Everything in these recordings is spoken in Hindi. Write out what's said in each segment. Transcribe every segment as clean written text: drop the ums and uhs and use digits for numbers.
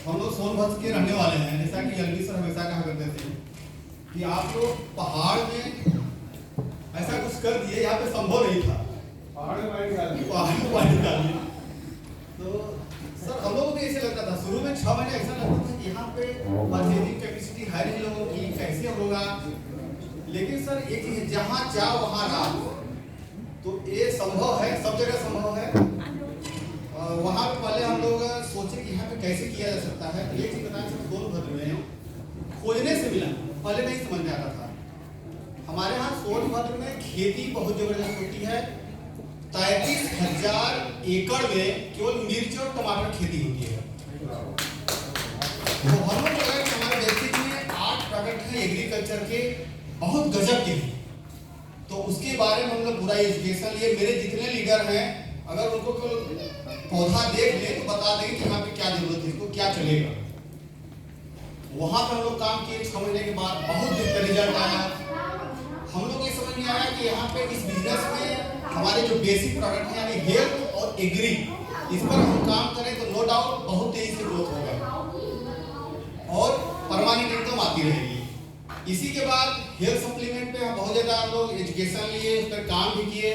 हम लोग सोनभद्र के रहने वाले हैं। जैसा कि एलवी सर हमेशा कहा करते थे कि आप लोग पहाड़ में ऐसा कुछ कर दिए, यहाँ पे संभव नहीं था, पहाड़ में पानी डालिए। तो सर हम लोगों को ऐसे लगता था शुरू में 6 महीने ऐसा लगता था कि यहाँ पे परचेजिंग कैपेसिटी है नहीं लोगों की, कैसे होगा। लेकिन सर एक चीज, जहाँ चाहो वहाँ राह, तो ये संभव है, सब जगह संभव है। वहाँ पे पहले हम लोग सोचे कि यहाँ पे कैसे किया जा सकता है। तो ये चीज बताया सर सोनभद्र में खोजने से मिला, पहले नहीं समझ में आता था। हमारे यहाँ सोनभद्र में खेती बहुत जबरदस्त होती है। 33,000 एकड़ में केवल मिर्च और टमाटर खेती होती है। तो हम लोग लगा कि हमारे डिस्ट्रिक्ट में 8 प्रोडक्ट हैं एग्रीकल्चर के, बहुत गजब के हैं। तो उसके बारे में हम लोग पूरा एजुकेशन लिए। मेरे जितने लीडर हैं, अगर उनको पौधा देख ले तो बता देंगे कि यहाँ पे क्या जरूरत है, इसको क्या चलेगा। वहां पर हम लोग काम किए। 6 महीने के बाद बहुत बेहतर रिजल्ट आया। हम लोग ये समझ में आया कि यहाँ पे इस बिजनेस में हमारे जो बेसिक प्रोडक्ट है यानी हेल्थ और एग्री, इस पर हम काम करें तो नो डाउट बहुत तेजी से ग्रोथ होगा और परमानेंट इनकम आती रहेगी। इसी के बाद हेल्थ सप्लीमेंट पे हम बहुत ज़्यादा हम लोग एजुकेशन लिए, उस पर काम भी किए।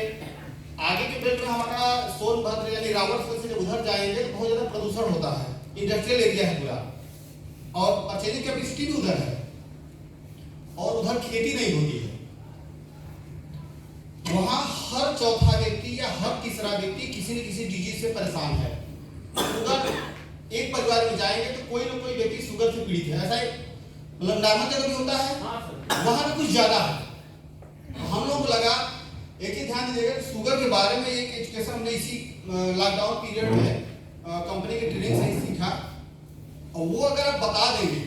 आगे के बेल्ट में हमारा सोनभद्र यानी रावतसर से जब उधर जाएंगे तो बहुत ज़्यादा प्रदूषण होता है, इंडस्ट्रियल एरिया है पूरा, और परचेजिंग कैपेसिटी भी उधर है और उधर खेती नहीं होती है। वहां हर चौथा व्यक्ति या हर तीसरा व्यक्ति किसी न किसी डिजीज से परेशान है। शुगर, एक परिवार में जाएंगे तो कोई ना कोई व्यक्ति शुगर से पीड़ित है। ऐसा मतलब नॉर्मल जगह भी होता है, वहां पे कुछ ज्यादा है। हम लोग को लगा एक चीज ध्यान दीजिएगा, शुगर के बारे में एक एजुकेशन हमने इसी लॉकडाउन पीरियड में कंपनी के ट्रेनिंग से ही सीखा। और वो अगर आप बता देंगे,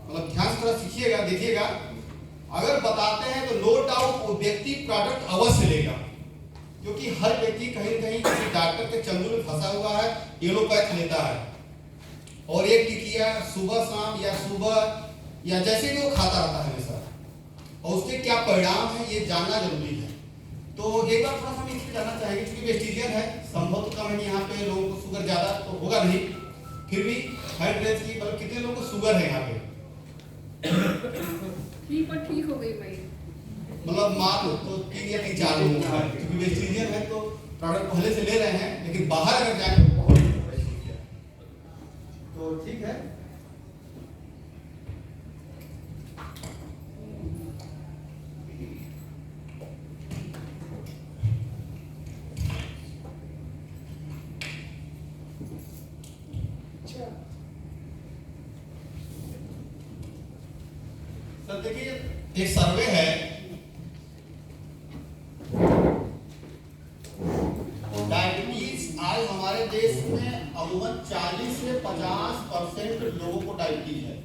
मतलब ध्यान से थोड़ा सीखिएगा, देखिएगा, अगर बताते हैं तो नो डाउट वो व्यक्ति प्रोडक्ट अवश्य लेगा। क्योंकि हर व्यक्ति कहीं न कहीं किसी डॉक्टर के चंगुल में फंसा हुआ है, एलोपैथ लेता है और एक टिकिया सुबह शाम या सुबह या जैसे भी वो खाता रहता है हमेशा, और उसके क्या परिणाम है ये जानना जरूरी है। तो एक बार थोड़ा सा हम इसमें जानना चाहेंगे, क्योंकि वेस्टिजियन है, संभव तो कम है कि यहाँ पे लोगों को शुगर ज्यादा तो होगा नहीं, फिर भी हाइट रेंज की मतलब कितने लोगों को शुगर है यहाँ पे? ठीक हो गई भाई, मतलब मान लो तो 3 या 4 लोगों का, क्योंकि वेस्टिजियन है तो प्रोडक्ट पहले से ले रहे हैं, लेकिन बाहर अगर जाए तो बहुत तो ठीक है। सर देखिए एक सर्वे है, डायबिटीज आज हमारे देश में अमूमन 40 से 50% लोगों को डायबिटीज है।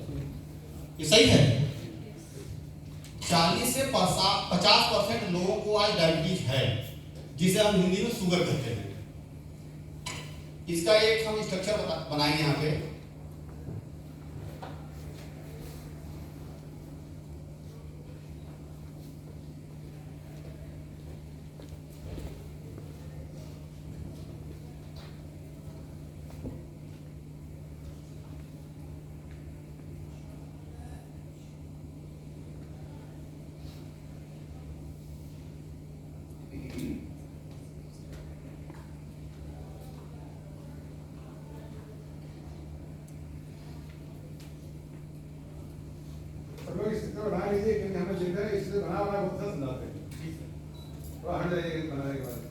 ये सही है? 40 से 50% लोगों को आज डायबिटीज है, जिसे हम हिंदी में शुगर कहते हैं। इसका एक हम स्ट्रक्चर बनाएंगे यहाँ पे। बना लीजिए, क्योंकि हमें चिंता है इससे बना बहुत दस लाते हैं। थोड़ा हट जाइए बनाने के बाद।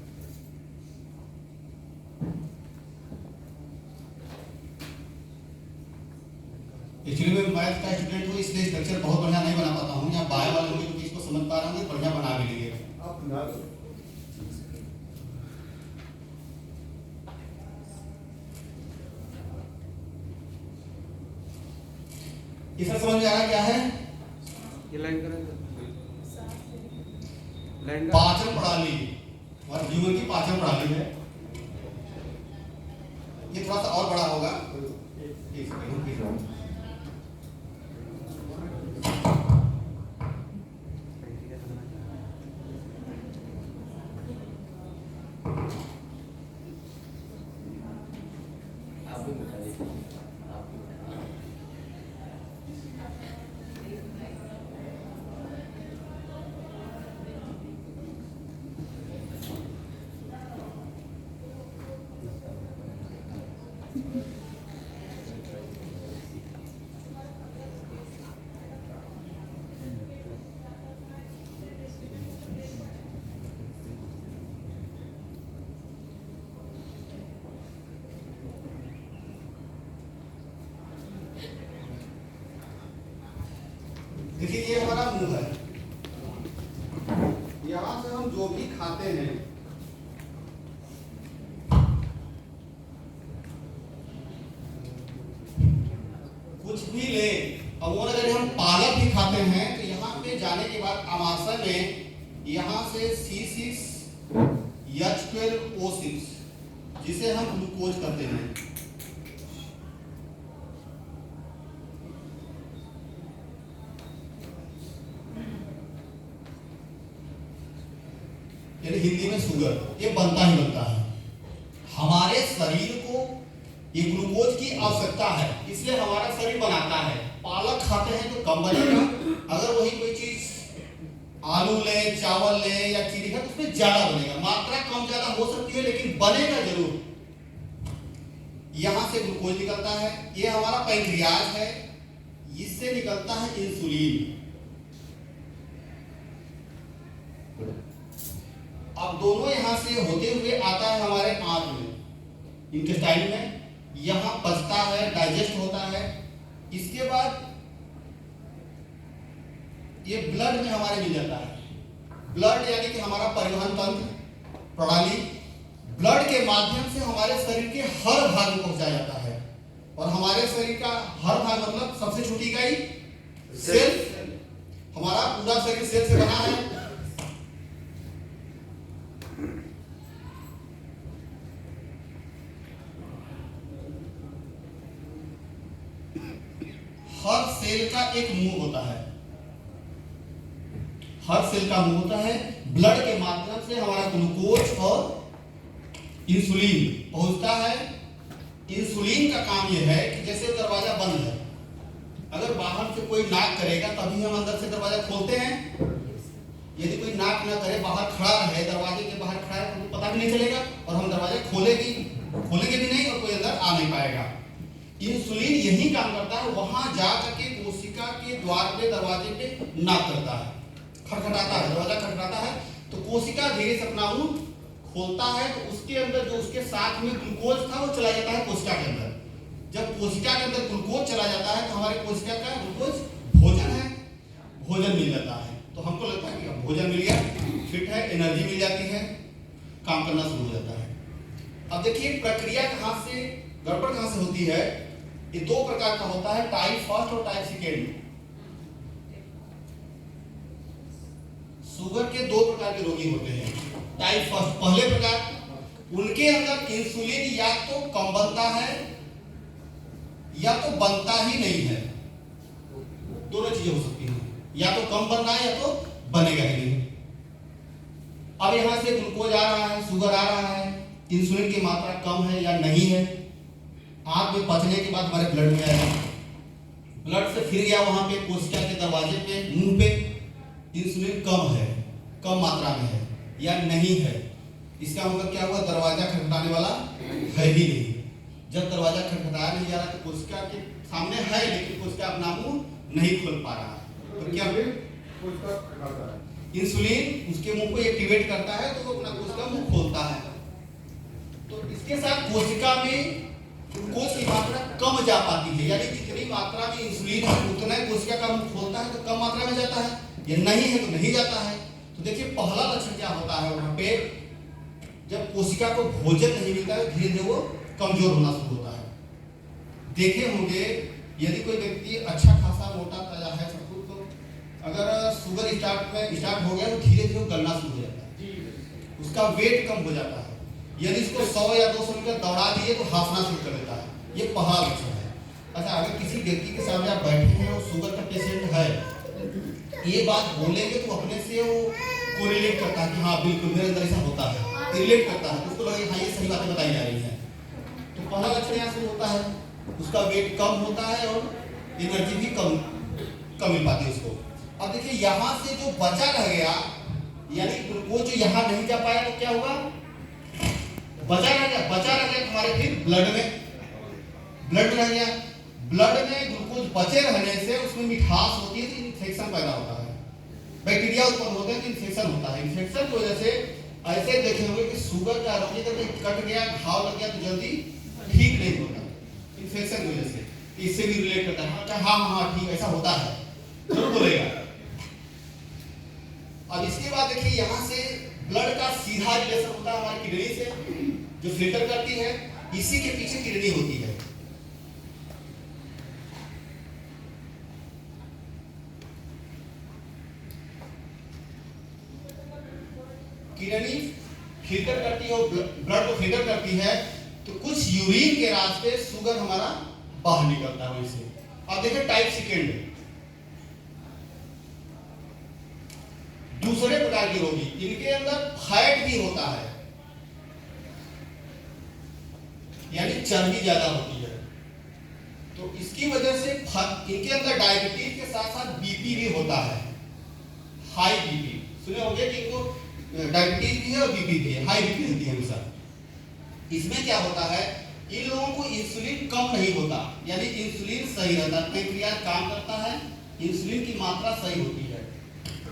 एक्चुअली मैं मैथ का स्टूडेंट हूँ, इसलिए स्ट्रक्चर बहुत बढ़िया नहीं बना पाता हूँ। यहाँ बाय वाले होंगे तो इसको समझ पा रहे होंगे, बढ़िया बना भी लिए। आप बना दो। इसका समझ में आ रहा क्या है? ये लाइन करें, पाचन प्रणाली और जीवन की पाचन प्रणाली है। ये थोड़ा सा और बड़ा होगा। देखिए ये हमारा मुंह है, यहाँ से हम जो भी खाते हैं कुछ भी ले, अब वो अगर हम पालक भी खाते हैं तो यहाँ पे जाने के बाद आमाशय में यहाँ से C6H12O6 जिसे हम ग्लूकोज करते हैं, यानी हिंदी में शुगर, ये बनता ही बनता है। हमारे शरीर को ये ग्लूकोज की आवश्यकता है, इसलिए हमारा शरीर बनाता है। पालक खाते हैं तो कम बनेगा, अगर वही कोई चीज आलू ले, चावल ले या चीनी खाए तो उसमें ज्यादा बनेगा। मात्रा कम ज्यादा हो सकती है लेकिन बनेगा जरूर। यहां से ग्लूकोज निकलता है, ये हमारा पैंक्रियाज है, इससे निकलता है इंसुलिन। अब दोनों यहां से होते हुए आता है हमारे आंत में, इंटेस्टाइन में, यहां पचता है, डाइजेस्ट होता है। इसके बाद ये ब्लड में हमारे मिल जाता है। ब्लड यानी कि हमारा परिवहन तंत्र प्रणाली, ब्लड के माध्यम से हमारे शरीर के हर भाग में पहुंचाया जाता है। और हमारे शरीर का हर भाग मतलब सबसे छोटी इकाई सेल, हमारा पूरा शरीर सेल से बना है। हर सेल का एक मुंह होता है, हर सेल का मुंह होता है। ब्लड के माध्यम से हमारा ग्लूकोज और इंसुलिन पहुंचता है। इंसुलिन का काम यह है कि जैसे दरवाजा बंद है, अगर बाहर से कोई नाक करेगा तभी हम अंदर से दरवाजा खोलते हैं। यदि कोई नाक ना करे, बाहर खड़ा रहे, दरवाजे के बाहर खड़ा है, तो हमको पता भी नहीं चलेगा और हम दरवाजा खोलेंगे भी नहीं और कोई अंदर आ नहीं पाएगा। इंसुलिन यही काम करता है, वहां जा करके कोशिका के द्वार पे, दरवाजे पे नॉक करता है, खटखटाता है, दरवाजा खटखटाता है तो कोशिका धीरे से अपना मुंह खोलता है। तो उसके अंदर जो उसके साथ में ग्लूकोज था वो चला जाता है कोशिका के अंदर। जब कोशिका के अंदर ग्लूकोज चला जाता है तो हमारे कोशिका का ग्लूकोज भोजन है, भोजन मिल जाता है। तो हमको लगता है कि अब भोजन मिल गया, फिट है, एनर्जी मिल जाती है, काम करना शुरू हो जाता है। अब देखिए प्रक्रिया कहां से, गड़बड़ कहां से होती है। ये दो प्रकार का होता है, टाइप फर्स्ट और टाइप सेकेंड। शुगर के दो प्रकार के रोगी होते हैं। टाइप फर्स्ट पहले प्रकार, उनके अंदर इंसुलिन या तो कम बनता है या तो बनता ही नहीं है। दोनों चीजें हो सकती हैं, या तो कम बन रहा है या तो बनेगा ही नहीं। अब यहां से ग्लूकोज आ रहा है, शुगर आ रहा है, इंसुलिन की मात्रा कम है या नहीं है। आंत में पचने के बाद हमारे ब्लड में आएगा, ब्लड से फिर गया वहां पे कोशिका के दरवाजे पे, मुंह पे, इंसुलिन कम है, कम मात्रा में है या नहीं है। इसका मतलब क्या हुआ, दरवाजा खटखटाने वाला है ही नहीं। जब दरवाजा खटखटाया नहीं जा रहा तो कोशिका के सामने है लेकिन कोशिका अपना मुंह नहीं खोल पा रहा है, तो क्या इंसुलिन उसके मुंह को एक्टिवेट करता है तो वो अपना कोशिका मुंह खोलता है। तो इसके साथ कोशिका में ग्लूकोज की मात्रा कम जा पाती है, यानी जितनी मात्रा में इंसुलिन है उतना ही कोशिका का मुंह खोलता है तो कम मात्रा में जाता है, या नहीं है तो नहीं जाता है। तो देखिए पहला लक्षण क्या होता है, वहां पे जब कोशिका को भोजन नहीं मिलता है धीरे धीरे वो कमजोर होना शुरू होता है। देखे होंगे यदि कोई व्यक्ति अच्छा खासा मोटा ताजा है सब कुछ, तो अगर शुगर स्टार्ट हो गया तो धीरे धीरे गलना शुरू हो जाता है, उसका वेट कम हो जाता है। यदि इसको 100 या 200 मीटर दौड़ा दिए तो हाफना शुरू कर देता है, ये पहला लक्षण है। अच्छा, अगर किसी व्यक्ति के सामने आप बैठे हैं और शुगर का पेशेंट है, ये बात बोलेंगे तो अपने से वो कोरिलेट करता है कि हाँ बिल्कुल मेरे अंदर ऐसा होता है, रिलेट करता है, तो उसको लगेगा हाँ ये सही बातें बताई जा रही हैं। तो पहला लक्षण यहाँ से होता है, उसका वेट कम होता है और एनर्जी भी कम मिल पाती है उसको। अब देखिए यहाँ से जो बचा रह गया, यानी ग्लूकोज जो यहाँ नहीं जा पाया तो क्या होगा, बचा रह गया हमारे फिर ब्लड में रह गया। ब्लड में ग्लूकोज बचे रहने से उसमें मिठास होती है तो इन्फेक्शन पैदा होता है, बैक्टीरिया उत्पन्न होते हैं तो इन्फेक्शन होता है। इन्फेक्शन की वजह से ऐसे देखे होंगे कि शुगर का रोगी का कट गया, घाव लग गया तो जल्दी ठीक नहीं होता, इन्फेक्शन की वजह से। इससे भी रिलेट करता है, हाँ ठीक ऐसा होता है, जरूर बोलेगा। जो फिल्टर करती है, इसी के पीछे किडनी होती है। किडनी फिल्टर करती है, ब्लड को फिल्टर करती है, तो कुछ यूरिन के रास्ते शुगर हमारा बाहर निकलता है वैसे। अब देखिए टाइप सेकेंड, दूसरे प्रकार के रोगी, इनके अंदर फैट भी होता है, यानी चर्बी ज्यादा होती है, तो इसकी वजह से इनके अंदर डायबिटीज के साथ साथ बीपी भी होता है, हाई बीपी। सुने होंगे कि इनको डायबिटीज भी है और बीपी भी है, हाई बीपी होती है हमेशा। इसमें क्या होता है, इन लोगों को इंसुलिन कम नहीं होता, यानी इंसुलिन सही रहता है, पैंक्रियाज काम करता है, इंसुलिन की मात्रा सही होती है,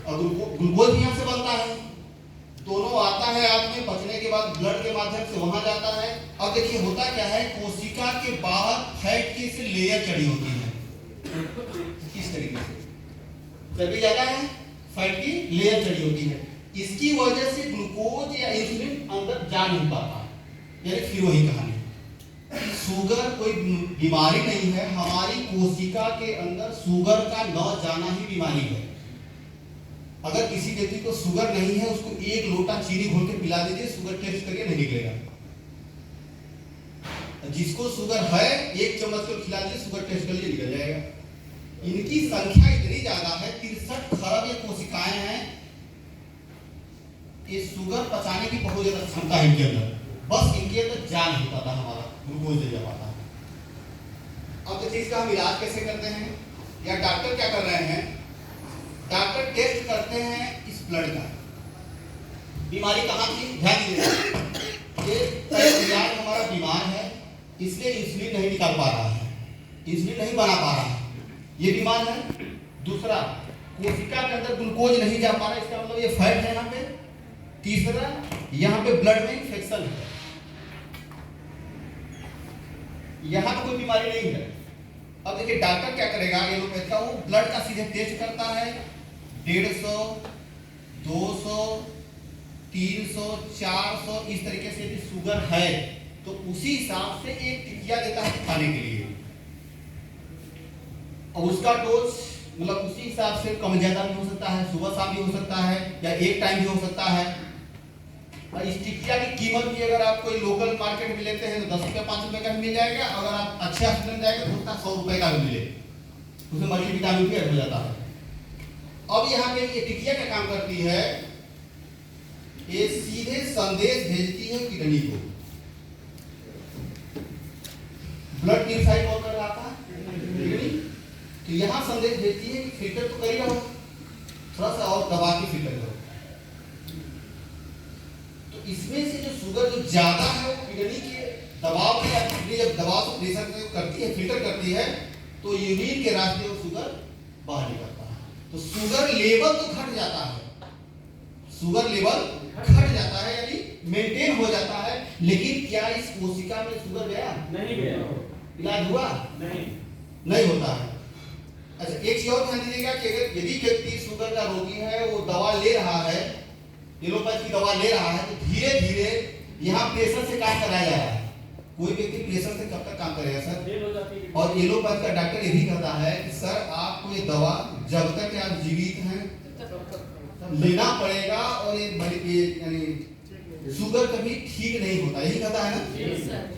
और ग्लूकोज भी यहाँ से बनता है, दोनों आता है आंत में, पचने के बाद ब्लड के माध्यम से वहां जाता है। अब देखिए होता क्या है, कोशिका के बाहर फैट की से लेयर चढ़ी होती है, इस तरीके से चर्बी ज्यादा है, फैट की लेयर चढ़ी होती है, इसकी वजह से ग्लूकोज या इंसुलिन अंदर जा नहीं पाता। यानी फिर वही कहानी, शुगर कोई बीमारी नहीं है, हमारी कोशिका के अंदर शुगर का न जाना ही बीमारी है। अगर किसी व्यक्ति को शुगर नहीं है, उसको एक लोटा चीनी घोल के पिला दीजिए, शुगर टेस्ट करके नहीं निकलेगा। जिसको शुगर है, एक चम्मच को खिला दीजिए, शुगर टेस्ट कर लिए निकल जाएगा। इनकी संख्या इतनी ज्यादा है, 63 खरब ये कोशिकाएं हैं, ये शुगर पचाने की बहुत ज्यादा क्षमता है इनके अंदर, बस इनके अंदर जा नहीं पाता, हमारा ग्लूकोज नहीं जा पाता। अब देखिए इसका हम इलाज कैसे करते हैं, या डॉक्टर क्या कर रहे हैं, डॉक्टर टेस्ट करते हैं इस ब्लड का, बीमारी कहाँ थी, ध्यान दीजिए, ये पैंक्रियाज हमारा बीमार है, इसलिए इंसुलिन नहीं निकाल पा रहा है, इंसुलिन नहीं बना पा रहा है, ये बीमार है। दूसरा, कोशिका के अंदर ग्लूकोज नहीं जा पा रहा, इसका मतलब ये फैट है यहाँ पे। तीसरा, यहाँ पे ब्लड में इन्फेक्शन है, यहाँ पे कोई बीमारी नहीं है। अब देखिए डॉक्टर क्या करेगा, एलोपैथी का वो ब्लड का सीधे टेस्ट करता है, 150, 200, 300, 400 इस तरीके से यदि शुगर है तो उसी हिसाब से एक टिकिया देता है खाने के लिए, और उसका डोज मतलब उसी हिसाब से कम ज्यादा भी हो सकता है, सुबह शाम भी हो सकता है, या एक टाइम भी हो सकता है। और इस टिकिया की कीमत भी अगर आप कोई लोकल मार्केट में लेते हैं तो 10 रुपये 5 रुपये का भी मिल जाएगा, अगर आप अच्छे हॉस्पिटल में जाएंगे तो उसका 100 रुपये का भी मिले, उसमें मल्टीविटामिन भी ऐड हो जाता है। अब यहाँ पे ये टिकिया क्या काम करती है, ये सीधे संदेश भेजती है किडनी को, ब्लड प्यूरिफाई कौन कर रहा था, किडनी, तो यहाँ संदेश भेजती है कि फिल्टर तो कर ही रहो, थोड़ा सा और दबा के फिल्टर करो। तो इसमें से जो शुगर जो ज्यादा है वो किडनी के दबाव में, किडनी जब दबाव से प्रेशर करती है, फिल्टर करती है, तो यूरिन के रास्ते वो शुगर बाहर निकलता है, तो शुगर लेवल तो घट जाता है, शुगर लेवल घट जाता है, यानी मेंटेन हो जाता है। लेकिन क्या इस कोशिका में शुगर गया, नहीं गया, इलाज हुआ नहीं होता है। अच्छा एक चीज और ध्यान दीजिएगा कि अगर यदि व्यक्ति शुगर का रोगी है, वो दवा ले रहा है, एलोपैथी की दवा ले रहा है, तो धीरे धीरे यहाँ प्रेशर से काम कराया जा रहा है। कोई व्यक्ति प्रेशर से कब तक काम करेगा सर, और एलोपैथी का डॉक्टर ये भी कहता है कि सर आपको ये दवा जब तक आप जीवित हैं लेना पड़ेगा, और ये यानी शुगर कभी ठीक नहीं होता, यही कहता है ना,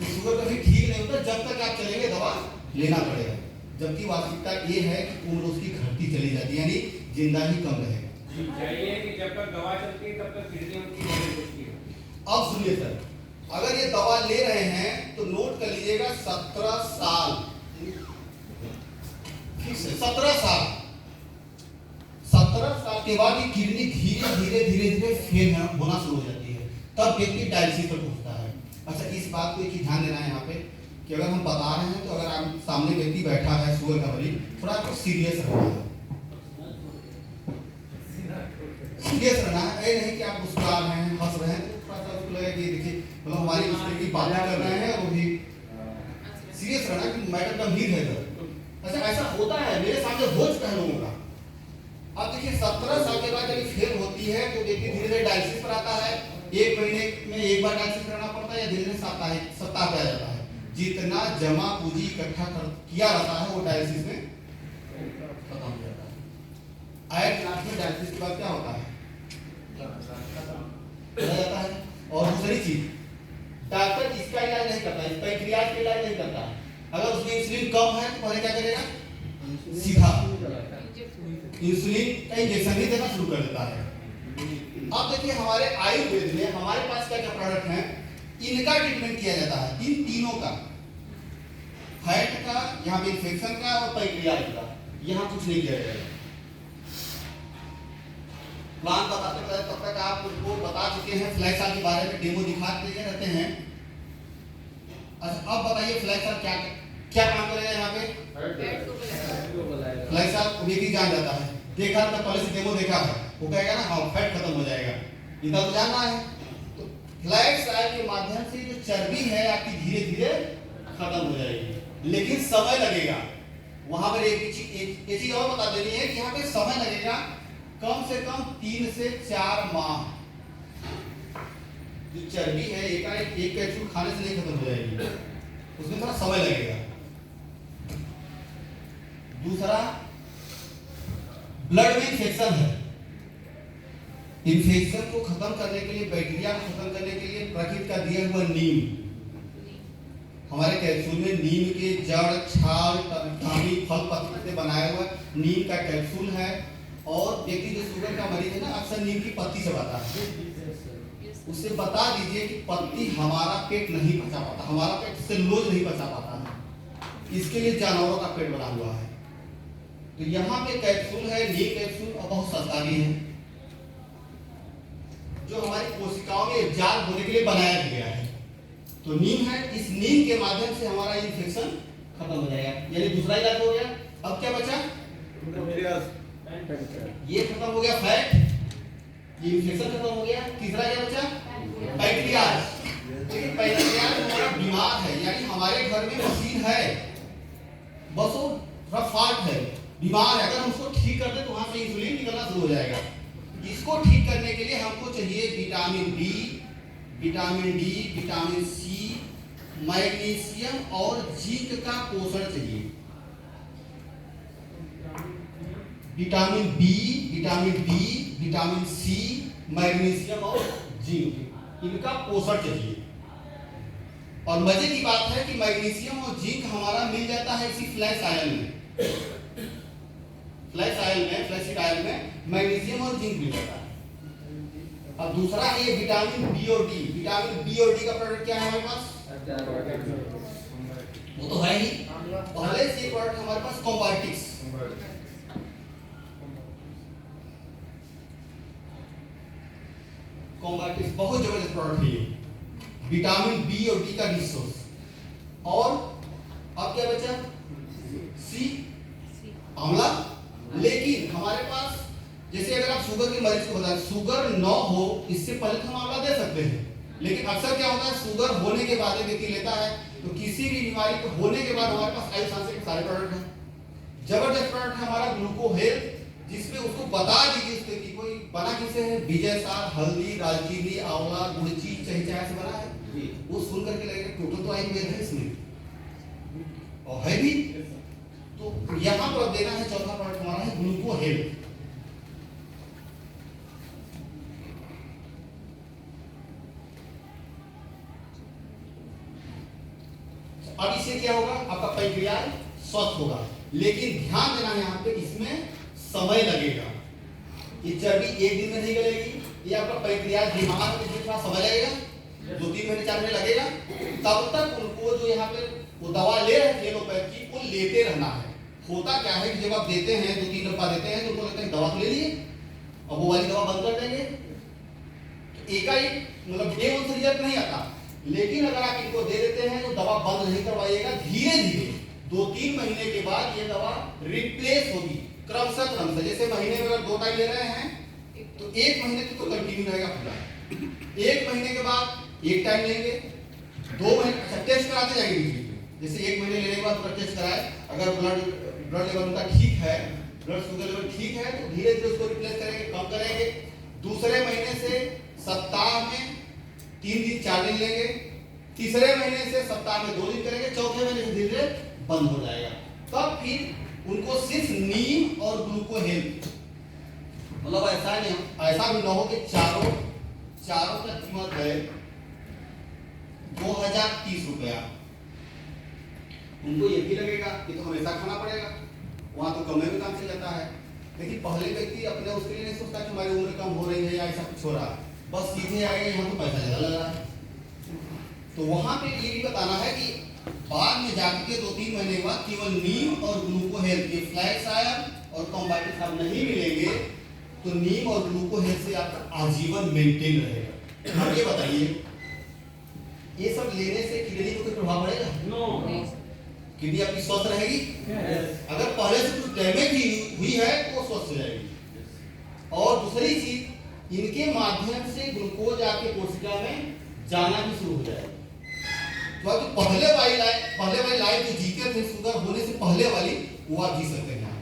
शुगर कभी ठीक नहीं होता, जब तक आप चलेंगे दवा लेना पड़ेगा। जबकि वास्तविकता ये है कि उम्र उसकी घटती चली जाती है, यानी जिंदा ही कम रहेगा। चाहिए कि जब तक दवा चलती है तब तक किडनी उनकी नहीं होती है। अब सुनिए सर, अगर ये दवा ले रहे हैं तो नोट कर लीजिएगा 17 साल, 17 साल, 17 साल के बाद ये किडनी धीरे धीरे धीरे धीरे फेल होना शुरू हो जाती है, तब व्यक्ति डायलिसिस पर पहुंचता है। अच्छा इस बात को एक ही ध्यान देना है यहाँ पे कि अगर हम बता रहे हैं तो अगर आप सामने व्यक्ति बैठा है शुगर का मरीज, थोड़ा आपको सीरियस रहना है, सीरियस रहना है, ये नहीं कि आप मुस्कुरा रहे हैं, हंस रहे हैं, तो थोड़ा सा उसको लगेगा कि देखिए मतलब हमारी उसमें की बातें कर रहे हैं, वो भी सीरियस रहना कि मैटर गंभीर है सर। अच्छा ऐसा होता है, मेरे सामने हो चुका है लोगों का। अब देखिए 17 साल के बाद जब फेल होती है तो व्यक्ति धीरे धीरे डायलिसिस पर आता है, एक महीने में एक बार डायलिसिस कराना पड़ता है या दिन में सप्ताह पे आ जाता है। जितना जमा पूंजी इकट्ठा किया रहता है वो डायलिसिस में खत्म हो जाता है। आयत क्लास में डायलिसिस के बाद क्या होता है, चला जाता है। और दूसरी चीज, डॉक्टर इसका इलाज नहीं करता, इस पैंक्रियाज का इलाज नहीं करता। अगर उसमें इंसुलिन कम है तो पहले क्या करेगा, सीधा इंसुलिन का इंजेक्शन ही देना शुरू कर देता है। अब देखिए हमारे आयुर्वेद में हमारे पास क्या क्या प्रोडक्ट हैं, इनका ट्रीटमेंट किया जाता है, इन तीनों का, फैट का, यहाँ पे इन्फेक्शन का और पैंक्रियाज का, यहाँ कुछ नहीं किया जाएगा। प्लान बताते बताते तब तक आप उनको बता चुके हैं, फ्लैक्साल के बारे में डेमो दिखाते रहते हैं। अच्छा अब बताइए फ्लैक्साल क्या क्या काम करेगा यहाँ पे, फ्लैक्साल को भी जान जाता है, देखा तो पहले से डेमो देखा है, वो कहेगा ना हाँ फैट खत्म हो जाएगा, इतना तो जानना है। तो फ्लैक्साल के माध्यम से जो चर्बी है आपकी धीरे धीरे खत्म हो जाएगी, लेकिन समय लगेगा। वहां पर एक चीज और बता देनी है कि यहाँ पे समय लगेगा कम से कम 3 से 4 माह। जो चर्बी है एक कैप्सूल खाने से नहीं खत्म हो जाएगी, उसमें थोड़ा समय लगेगा। दूसरा, ब्लड में इन्फेक्शन है, इन्फेक्शन को खत्म करने के लिए, बैक्टीरिया को खत्म करने के लिए प्रकृति का दिया हुआ नीम, हमारे कैप्सूल में नीम के जड़, छाल, टहनी, फल पत्ते से बनाया हुआ नीम का कैप्सूल है। और व्यक्ति जो शुगर का मरीज है ना, अक्सर नीम की पत्ती चबाता है, उससे बता दीजिए कि पत्ती हमारा पेट नहीं पचा पाता, हमारा पेट सेलुलोज नहीं पचा पाता है, इसके लिए जानवरों का पेट बना हुआ है। तो यहाँ पे कैप्सूल है, नीम कैप्सूल, और बहुत सस्ता भी है, जो हमारी कोशिकाओं में जाल होने के लिए बनाया गया है। तो नीम है, इस नीम के माध्यम से हमारा इन्फेक्शन खत्म हो जाएगा, यानी दूसरा इलाज हो गया। अब क्या बचा, ये खत्म हो गया फैट, ये इन्फेक्शन खत्म हो गया। तीसरा क्या बचा, पैंक्रियाज। लेकिन पैंक्रियाज हमारा बीमार है, यानी हमारे घर में मशीन है, बस वो थोड़ा फॉल्ट है, बीमार है। अगर हम उसको ठीक कर दे तो वहां से इंसुलिन निकलना शुरू हो जाएगा। इसको ठीक करने के लिए हमको चाहिए vitamin B, vitamin D, vitamin C, magnesium और जिंक का पोषण चाहिए। Vitamin B, vitamin D, vitamin C, magnesium और जिंक, इनका पोषण चाहिए। और मजे की बात है कि मैग्नीशियम और जिंक हमारा मिल जाता है इसी फ्लैक्स ऑयल में, फ्लैक्सीड ऑयल में मैग्नीशियम और जिंक मिल जाता है। अब दूसरा ये विटामिन बी और डी, विटामिन बी और डी का प्रोडक्ट क्या है हमारे पास, वो तो है ही, पहले से प्रोडक्ट हमारे पास कॉम्बार्टिक्स, कॉम्बार्टिक्स बहुत जबरदस्त प्रोडक्ट है ये, विटामिन बी और डी का रिसोर्स। और अब क्या बचा, सी, आंवला। लेकिन हमारे पास जैसे अगर आप शुगर के मरीज को बताएं, शुगर न हो इससे पहले तो हम आंवला दे सकते हैं, लेकिन अक्सर क्या होता है शुगर होने के बाद व्यक्ति लेता है। तो किसी भी बीमारी को होने के बाद हमारे पास आयुर्वेद के सारे प्रोडक्ट हैं, जबरदस्त प्रोडक्ट है हमारा ग्लूको हेल्थ, जिसमें उसको बता दीजिए उस व्यक्ति को बना किससे है, विजय सार, हल्दी, दालचीनी, आंवला, गुड़ची, चहीचाय से बना है। वो सुन करके लगेगा टोटल तो आयुर्वेद है इसमें, और है भी। तो यहाँ पर देना है चौथा प्रोडक्ट हमारा है ग्लूको हेल्थ। अब इससे क्या होगा, आपका पैंक्रियाज स्वस्थ होगा, लेकिन ध्यान देना है यहाँ पे इसमें समय लगेगा। ये चर्बी एक दिन में नहीं गलेगी, ये आपका पैंक्रियाज बीमार है, इसमें थोड़ा समय लगेगा, 2-3 महीने 4 महीने लगेगा। तब तक उनको जो यहाँ पे वो दवा ले रहे थे एलोपैथी को लेते रहना है। होता क्या है कि जब आप देते हैं 2-3 डब्बा देते हैं तो उनको लगता है दवा तो ले लिए, अब वो वाली दवा बंद कर देंगे, एकाएक मतलब डे वन से रिजल्ट नहीं आता। लेकिन अगर आप इनको दे देते हैं तो दवा बंद नहीं करवाइएगा, धीरे धीरे 2-3 महीने के बाद ये दवा रिप्लेस होगी क्रमशः। जैसे महीने में अगर 2 टाइम ले रहे हैं तो 1 महीने तक तो कंटिन्यू रहेगा पूरा, 1 महीने के बाद 1 टाइम लेंगे, 2 महीने अच्छा टेस्ट कराते जाएंगे बीच में। जैसे 1 महीने लेने के बाद पूरा टेस्ट कराए, अगर ब्लड लेवल उनका ठीक है, ब्लड शुगर लेवल ठीक है, तो धीरे धीरे उसको रिप्लेस करेंगे, कम करेंगे। दूसरे महीने से सप्ताह में 3 दिन 4 दिन लेंगे, तीसरे महीने से सप्ताह में 2 दिन करेंगे, चौथे महीने से धीरे धीरे बंद हो जाएगा। तब फिर उनको सिर्फ नीम और ग्लूको हेल्थ, मतलब ऐसा नहीं, ऐसा भी ना हो कि चारों का कीमत है 2030 रुपया। उनको ये भी लगेगा कि तो हमेशा खाना पड़ेगा, वहां तो कम में काम चल जाता है। लेकिन पहले व्यक्ति अपने उसके लिए नहीं सोचता कि हमारी उम्र कम हो रही है या ऐसा कुछ हो रहा है, बस सीधे आएगा यहाँ तो पैसा ज्यादा लग रहा है। तो वहां पे ये भी बताना है कि बाद में जाकर के 2-3 महीने के बाद केवल नीम और ग्लूको हेल्थ, ये फ्लैक्स आयरन और कॉम्बाइटिव खाद नहीं मिलेंगे तो नीम और ग्लूको हेल्थ से आपका आजीवन मेंटेन रहेगा। अब ये बताइए, ये सब लेने से किडनी को कोई प्रभाव पड़ेगा? नो। किडनी आपकी स्वस्थ रहेगी? अगर पहले से कुछ डैमेज हुई है तो वो स्वस्थ हो जाएगी। और दूसरी चीज, इनके माध्यम से ग्लूकोज आपके कोशिका में जाना भी शुरू हो जाएगा। तो पहले वाली लाइफ जो जीते थे शुगर होने से पहले वाली, वो आप जी सकते हैं।